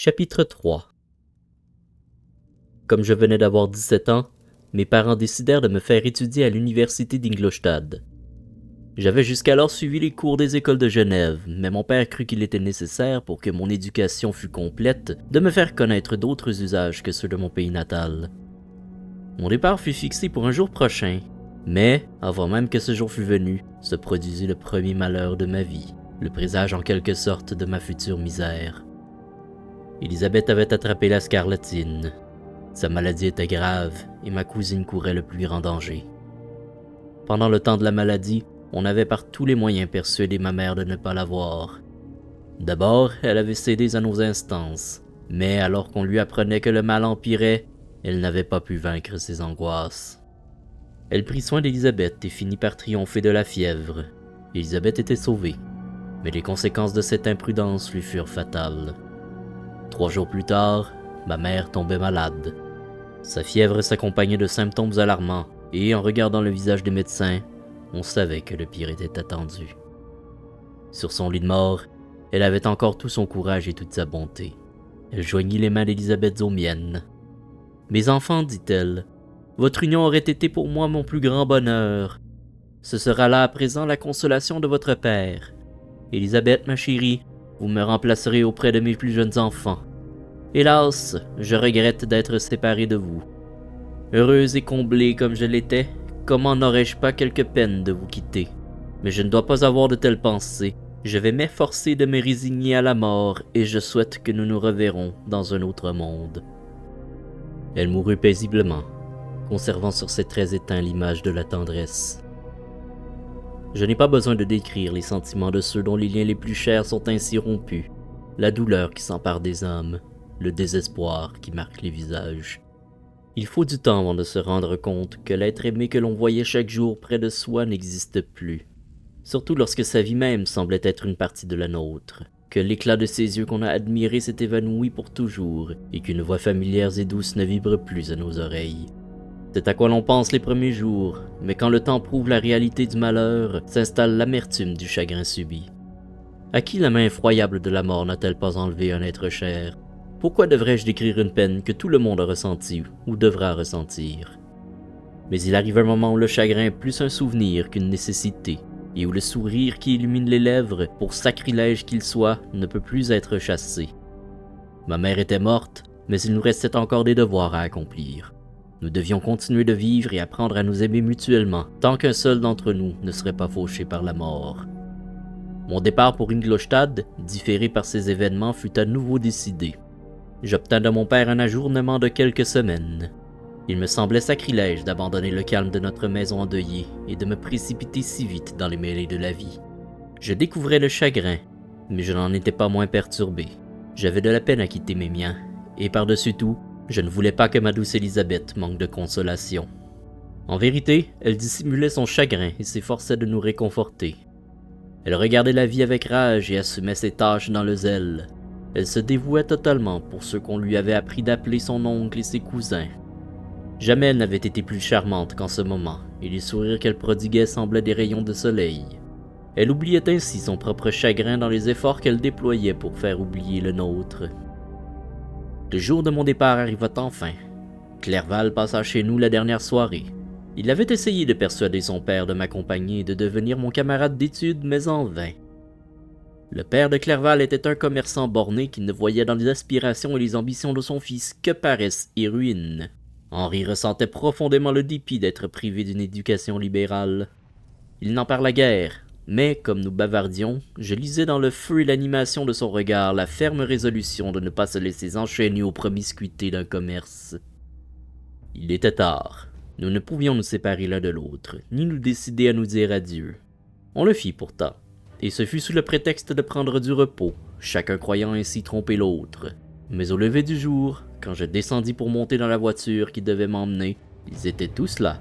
Chapitre 3. Comme je venais d'avoir 17 ans, mes parents décidèrent de me faire étudier à l'université d'Ingolstadt. J'avais jusqu'alors suivi les cours des écoles de Genève, mais mon père crut qu'il était nécessaire, pour que mon éducation fût complète, de me faire connaître d'autres usages que ceux de mon pays natal. Mon départ fut fixé pour un jour prochain, mais, avant même que ce jour fût venu, se produisit le premier malheur de ma vie, le présage en quelque sorte de ma future misère. Élisabeth avait attrapé la scarlatine. Sa maladie était grave et ma cousine courait le plus grand danger. Pendant le temps de la maladie, on avait par tous les moyens persuadé ma mère de ne pas la voir. D'abord, elle avait cédé à nos instances, mais alors qu'on lui apprenait que le mal empirait, elle n'avait pas pu vaincre ses angoisses. Elle prit soin d'Élisabeth et finit par triompher de la fièvre. Élisabeth était sauvée, mais les conséquences de cette imprudence lui furent fatales. 3 jours plus tard, ma mère tombait malade. Sa fièvre s'accompagnait de symptômes alarmants, et en regardant le visage des médecins, on savait que le pire était attendu. Sur son lit de mort, elle avait encore tout son courage et toute sa bonté. Elle joignit les mains d'Élisabeth aux miennes. « Mes enfants, dit-elle, votre union aurait été pour moi mon plus grand bonheur. Ce sera là à présent la consolation de votre père. Élisabeth, ma chérie, vous me remplacerez auprès de mes plus jeunes enfants. Hélas, je regrette d'être séparé de vous. Heureuse et comblée comme je l'étais, comment n'aurais-je pas quelque peine de vous quitter? Mais je ne dois pas avoir de telles pensées. Je vais m'efforcer de me résigner à la mort et je souhaite que nous nous reverrons dans un autre monde. » Elle mourut paisiblement, conservant sur ses traits éteints l'image de la tendresse. Je n'ai pas besoin de décrire les sentiments de ceux dont les liens les plus chers sont ainsi rompus, la douleur qui s'empare des âmes, le désespoir qui marque les visages. Il faut du temps avant de se rendre compte que l'être aimé que l'on voyait chaque jour près de soi n'existe plus, surtout lorsque sa vie même semblait être une partie de la nôtre, que l'éclat de ses yeux qu'on a admiré s'est évanoui pour toujours et qu'une voix familière et douce ne vibre plus à nos oreilles. C'est à quoi l'on pense les premiers jours, mais quand le temps prouve la réalité du malheur, s'installe l'amertume du chagrin subi. À qui la main effroyable de la mort n'a-t-elle pas enlevé un être cher? Pourquoi devrais-je décrire une peine que tout le monde a ressentie ou devra ressentir? Mais il arrive un moment où le chagrin est plus un souvenir qu'une nécessité, et où le sourire qui illumine les lèvres, pour sacrilège qu'il soit, ne peut plus être chassé. Ma mère était morte, mais il nous restait encore des devoirs à accomplir. Nous devions continuer de vivre et apprendre à nous aimer mutuellement, tant qu'un seul d'entre nous ne serait pas fauché par la mort. Mon départ pour Ingolstadt, différé par ces événements, fut à nouveau décidé. J'obtins de mon père un ajournement de quelques semaines. Il me semblait sacrilège d'abandonner le calme de notre maison endeuillée et de me précipiter si vite dans les mêlées de la vie. Je découvrais le chagrin, mais je n'en étais pas moins perturbé. J'avais de la peine à quitter mes miens, et par-dessus tout, je ne voulais pas que ma douce Élisabeth manque de consolation. En vérité, elle dissimulait son chagrin et s'efforçait de nous réconforter. Elle regardait la vie avec rage et assumait ses tâches dans le zèle. Elle se dévouait totalement pour ceux qu'on lui avait appris d'appeler son oncle et ses cousins. Jamais elle n'avait été plus charmante qu'en ce moment, et les sourires qu'elle prodiguait semblaient des rayons de soleil. Elle oubliait ainsi son propre chagrin dans les efforts qu'elle déployait pour faire oublier le nôtre. Le jour de mon départ arriva enfin. Clerval passa chez nous la dernière soirée. Il avait essayé de persuader son père de m'accompagner et de devenir mon camarade d'études, mais en vain. Le père de Clerval était un commerçant borné qui ne voyait dans les aspirations et les ambitions de son fils que paresse et ruine. Henri ressentait profondément le dépit d'être privé d'une éducation libérale. Il n'en parla guère, mais, comme nous bavardions, je lisais dans le feu et l'animation de son regard la ferme résolution de ne pas se laisser enchaîner aux promiscuités d'un commerce. Il était tard. Nous ne pouvions nous séparer l'un de l'autre, ni nous décider à nous dire adieu. On le fit pourtant, et ce fut sous le prétexte de prendre du repos, chacun croyant ainsi tromper l'autre. Mais au lever du jour, quand je descendis pour monter dans la voiture qui devait m'emmener, ils étaient tous là.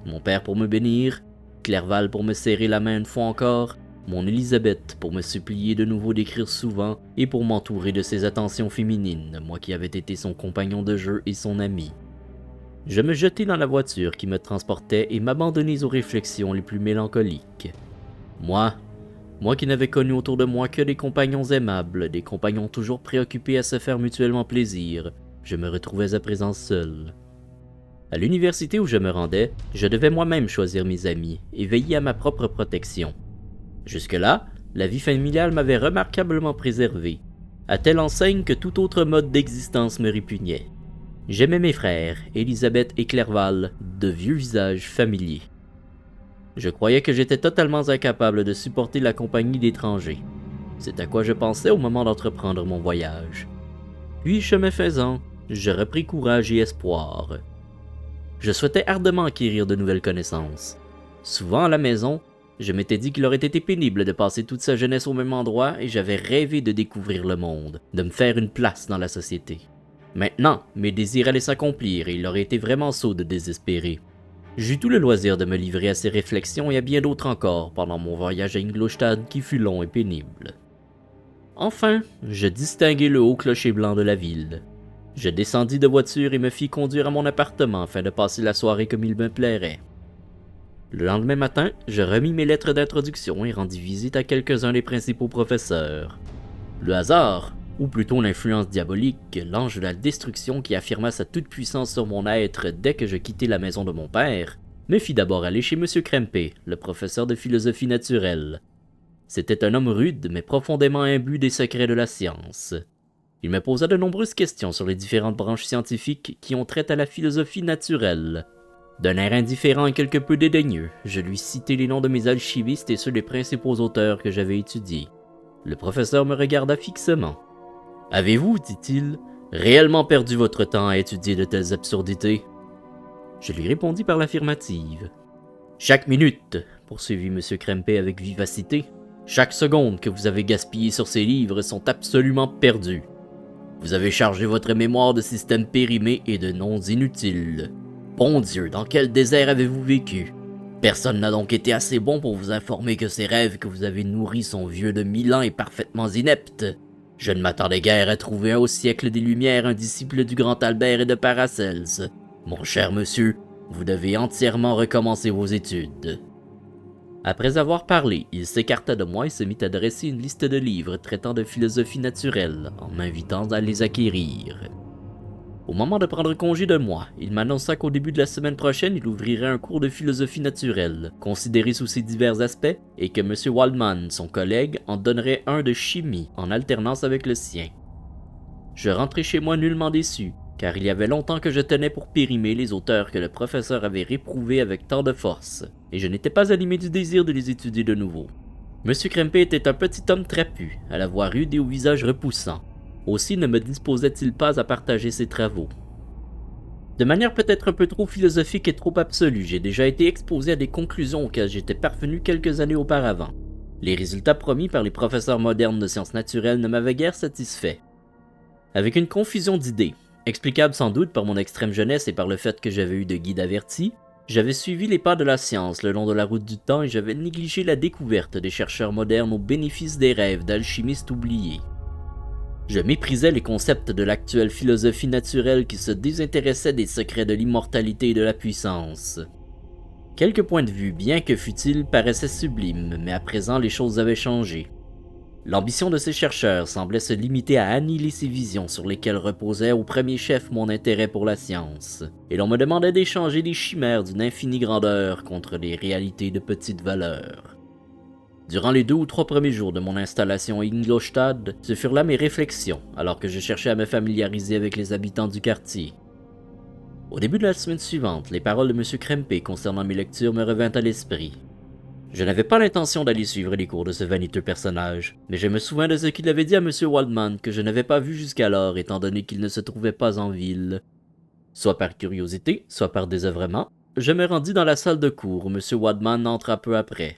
Mon père pour me bénir, Clerval pour me serrer la main une fois encore, mon Élisabeth pour me supplier de nouveau d'écrire souvent et pour m'entourer de ses attentions féminines, moi qui avais été son compagnon de jeu et son ami. Je me jetai dans la voiture qui me transportait et m'abandonnai aux réflexions les plus mélancoliques. Moi, Moi qui n'avais connu autour de moi que des compagnons aimables, des compagnons toujours préoccupés à se faire mutuellement plaisir, je me retrouvais à présent seul. À l'université où je me rendais, je devais moi-même choisir mes amis et veiller à ma propre protection. Jusque-là, la vie familiale m'avait remarquablement préservé, à telle enseigne que tout autre mode d'existence me répugnait. J'aimais mes frères, Elisabeth et Clerval, de vieux visages familiers. Je croyais que j'étais totalement incapable de supporter la compagnie d'étrangers. C'est à quoi je pensais au moment d'entreprendre mon voyage. Puis, chemin faisant, je repris courage et espoir. Je souhaitais ardemment acquérir de nouvelles connaissances. Souvent à la maison, je m'étais dit qu'il aurait été pénible de passer toute sa jeunesse au même endroit et j'avais rêvé de découvrir le monde, de me faire une place dans la société. Maintenant, mes désirs allaient s'accomplir et il aurait été vraiment sot de désespérer. J'eus tout le loisir de me livrer à ces réflexions et à bien d'autres encore pendant mon voyage à Ingolstadt qui fut long et pénible. Enfin, je distinguai le haut clocher blanc de la ville. Je descendis de voiture et me fis conduire à mon appartement afin de passer la soirée comme il me plairait. Le lendemain matin, je remis mes lettres d'introduction et rendis visite à quelques-uns des principaux professeurs. Le hasard, ou plutôt l'influence diabolique, l'ange de la destruction qui affirma sa toute-puissance sur mon être dès que je quittai la maison de mon père, me fit d'abord aller chez M. Krempe, le professeur de philosophie naturelle. C'était un homme rude mais profondément imbu des secrets de la science. Il me posa de nombreuses questions sur les différentes branches scientifiques qui ont trait à la philosophie naturelle. D'un air indifférent et quelque peu dédaigneux, je lui citai les noms de mes alchimistes et ceux des principaux auteurs que j'avais étudiés. Le professeur me regarda fixement. « Avez-vous, dit-il, réellement perdu votre temps à étudier de telles absurdités ?» Je lui répondis par l'affirmative. « Chaque minute, poursuivit M. Krempe avec vivacité, chaque seconde que vous avez gaspillée sur ces livres sont absolument perdues. Vous avez chargé votre mémoire de systèmes périmés et de noms inutiles. Bon Dieu, dans quel désert avez-vous vécu? Personne n'a donc été assez bon pour vous informer que ces rêves que vous avez nourris sont vieux de 1000 ans et parfaitement ineptes. Je ne m'attendais guère à trouver au siècle des Lumières un disciple du grand Albert et de Paracelse. Mon cher monsieur, vous devez entièrement recommencer vos études. » Après avoir parlé, il s'écarta de moi et se mit à dresser une liste de livres traitant de philosophie naturelle, en m'invitant à les acquérir. Au moment de prendre congé de moi, il m'annonça qu'au début de la semaine prochaine, il ouvrirait un cours de philosophie naturelle, considéré sous ses divers aspects, et que M. Waldman, son collègue, en donnerait un de chimie, en alternance avec le sien. Je rentrai chez moi nullement déçu, car il y avait longtemps que je tenais pour périmer les auteurs que le professeur avait réprouvés avec tant de force, et je n'étais pas animé du désir de les étudier de nouveau. M. Krempe était un petit homme trapu, à la voix rude et au visage repoussant. Aussi ne me disposait-il pas à partager ses travaux. De manière peut-être un peu trop philosophique et trop absolue, j'ai déjà été exposé à des conclusions auxquelles j'étais parvenu quelques années auparavant. Les résultats promis par les professeurs modernes de sciences naturelles ne m'avaient guère satisfait. Avec une confusion d'idées, explicable sans doute par mon extrême jeunesse et par le fait que j'avais eu de guide averti, j'avais suivi les pas de la science le long de la route du temps et j'avais négligé la découverte des chercheurs modernes au bénéfice des rêves d'alchimistes oubliés. Je méprisais les concepts de l'actuelle philosophie naturelle qui se désintéressait des secrets de l'immortalité et de la puissance. Quelques points de vue, bien que futiles, paraissaient sublimes, mais à présent les choses avaient changé. L'ambition de ces chercheurs semblait se limiter à annihiler ces visions sur lesquelles reposait au premier chef mon intérêt pour la science, et l'on me demandait d'échanger des chimères d'une infinie grandeur contre des réalités de petite valeur. Durant les 2 ou 3 premiers jours de mon installation à Ingolstadt, ce furent là mes réflexions, alors que je cherchais à me familiariser avec les habitants du quartier. Au début de la semaine suivante, les paroles de M. Krempe concernant mes lectures me revinrent à l'esprit. Je n'avais pas l'intention d'aller suivre les cours de ce vaniteux personnage, mais je me souvins de ce qu'il avait dit à M. Waldman que je n'avais pas vu jusqu'alors étant donné qu'il ne se trouvait pas en ville. Soit par curiosité, soit par désœuvrement, je me rendis dans la salle de cours où M. Waldman entra peu après.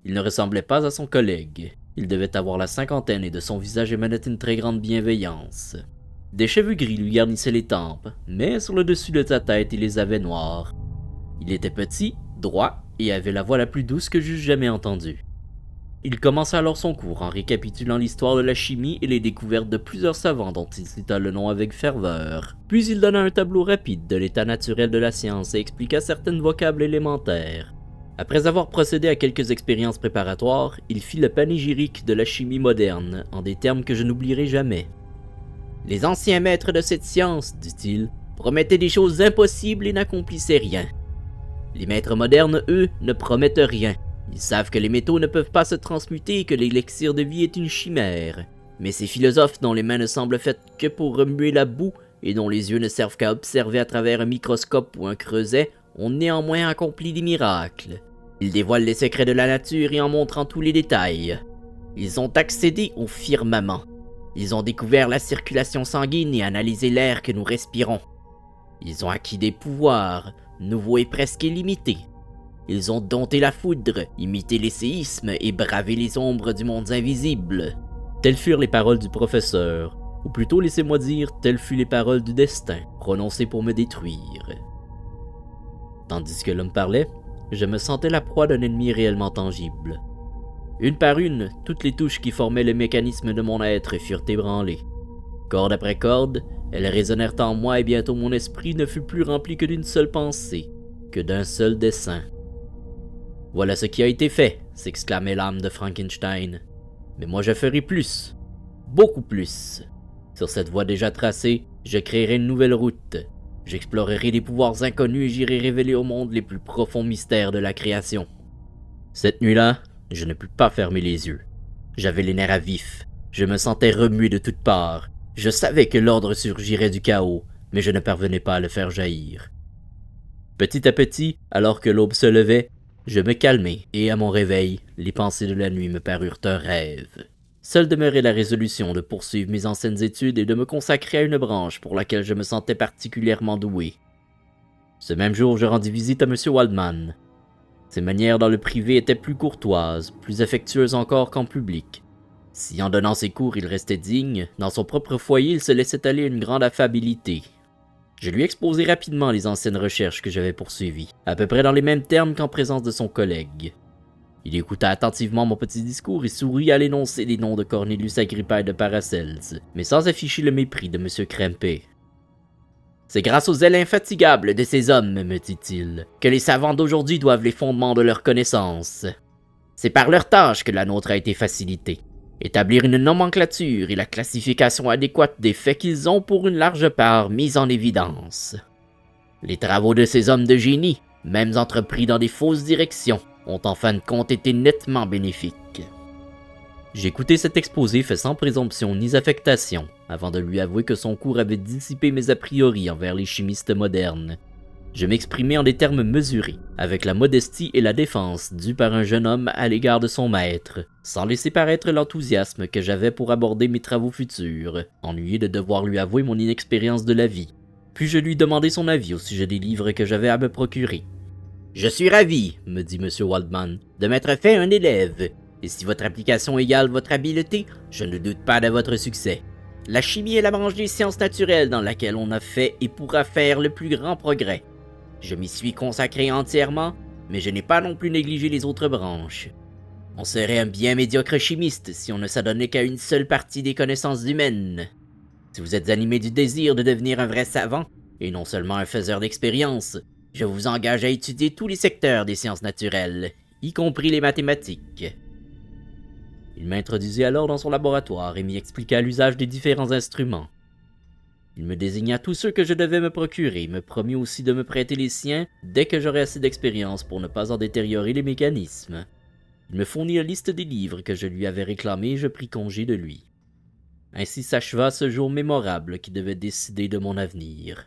Il ne ressemblait pas à son collègue. Il devait avoir la cinquantaine et de son visage émanait une très grande bienveillance. Des cheveux gris lui garnissaient les tempes, mais sur le dessus de sa tête il les avait noirs. Il était petit, droit, et avait la voix la plus douce que j'eusse jamais entendue. Il commença alors son cours en récapitulant l'histoire de la chimie et les découvertes de plusieurs savants dont il cita le nom avec ferveur. Puis il donna un tableau rapide de l'état naturel de la science et expliqua certaines vocables élémentaires. Après avoir procédé à quelques expériences préparatoires, il fit le panégyrique de la chimie moderne, en des termes que je n'oublierai jamais. Les anciens maîtres de cette science, dit-il, promettaient des choses impossibles et n'accomplissaient rien. Les maîtres modernes, eux, ne promettent rien. Ils savent que les métaux ne peuvent pas se transmuter et que l'élixir de vie est une chimère. Mais ces philosophes dont les mains ne semblent faites que pour remuer la boue et dont les yeux ne servent qu'à observer à travers un microscope ou un creuset ont néanmoins accompli des miracles. Ils dévoilent les secrets de la nature et en montrent en tous les détails. Ils ont accédé au firmament. Ils ont découvert la circulation sanguine et analysé l'air que nous respirons. Ils ont acquis des pouvoirs, nouveaux et presque illimités. Ils ont dompté la foudre, imité les séismes et bravé les ombres du monde invisible. Telles furent les paroles du professeur, ou plutôt laissez-moi dire, telles furent les paroles du destin, prononcées pour me détruire. Tandis que l'homme parlait, je me sentais la proie d'un ennemi réellement tangible. Une par une, toutes les touches qui formaient le mécanisme de mon être furent ébranlées. Corde après corde, elles résonnèrent en moi et bientôt mon esprit ne fut plus rempli que d'une seule pensée, que d'un seul dessein. « Voilà ce qui a été fait !» s'exclamait l'âme de Frankenstein. « Mais moi je ferai plus, beaucoup plus. Sur cette voie déjà tracée, je créerai une nouvelle route. J'explorerai des pouvoirs inconnus et j'irai révéler au monde les plus profonds mystères de la création. » Cette nuit-là, je ne pus pas fermer les yeux. J'avais les nerfs à vif. Je me sentais remué de toutes parts. Je savais que l'ordre surgirait du chaos, mais je ne parvenais pas à le faire jaillir. Petit à petit, alors que l'aube se levait, je me calmai, et à mon réveil, les pensées de la nuit me parurent un rêve. Seule demeurait la résolution de poursuivre mes anciennes études et de me consacrer à une branche pour laquelle je me sentais particulièrement doué. Ce même jour, je rendis visite à M. Waldman. Ses manières dans le privé étaient plus courtoises, plus affectueuses encore qu'en public. Si en donnant ses cours il restait digne, dans son propre foyer il se laissait aller une grande affabilité. Je lui exposai rapidement les anciennes recherches que j'avais poursuivies, à peu près dans les mêmes termes qu'en présence de son collègue. Il écouta attentivement mon petit discours et sourit à l'énoncé des noms de Cornelius Agrippa et de Paracels, mais sans afficher le mépris de M. Krempe. « C'est grâce au zèle infatigable de ces hommes, me dit-il, que les savants d'aujourd'hui doivent les fondements de leurs connaissances. C'est par leur tâche que la nôtre a été facilitée. Établir une nomenclature et la classification adéquate des faits qu'ils ont pour une large part mis en évidence. Les travaux de ces hommes de génie, même entrepris dans des fausses directions, ont en fin de compte été nettement bénéfiques. » J'écoutais cet exposé fait sans présomption ni affectation, avant de lui avouer que son cours avait dissipé mes a priori envers les chimistes modernes. Je m'exprimais en des termes mesurés, avec la modestie et la défense dues par un jeune homme à l'égard de son maître, sans laisser paraître l'enthousiasme que j'avais pour aborder mes travaux futurs, ennuyé de devoir lui avouer mon inexpérience de la vie. Puis je lui demandai son avis au sujet des livres que j'avais à me procurer. « Je suis ravi, me dit M. Waldman, de m'être fait un élève, et si votre application égale votre habileté, je ne doute pas de votre succès. La chimie est la branche des sciences naturelles dans laquelle on a fait et pourra faire le plus grand progrès. Je m'y suis consacré entièrement, mais je n'ai pas non plus négligé les autres branches. On serait un bien médiocre chimiste si on ne s'adonnait qu'à une seule partie des connaissances humaines. Si vous êtes animé du désir de devenir un vrai savant, et non seulement un faiseur d'expériences, je vous engage à étudier tous les secteurs des sciences naturelles, y compris les mathématiques. » Il m'introduisit alors dans son laboratoire et m'y expliqua l'usage des différents instruments. Il me désigna tous ceux que je devais me procurer, me promit aussi de me prêter les siens dès que j'aurais assez d'expérience pour ne pas en détériorer les mécanismes. Il me fournit la liste des livres que je lui avais réclamés et je pris congé de lui. Ainsi s'acheva ce jour mémorable qui devait décider de mon avenir.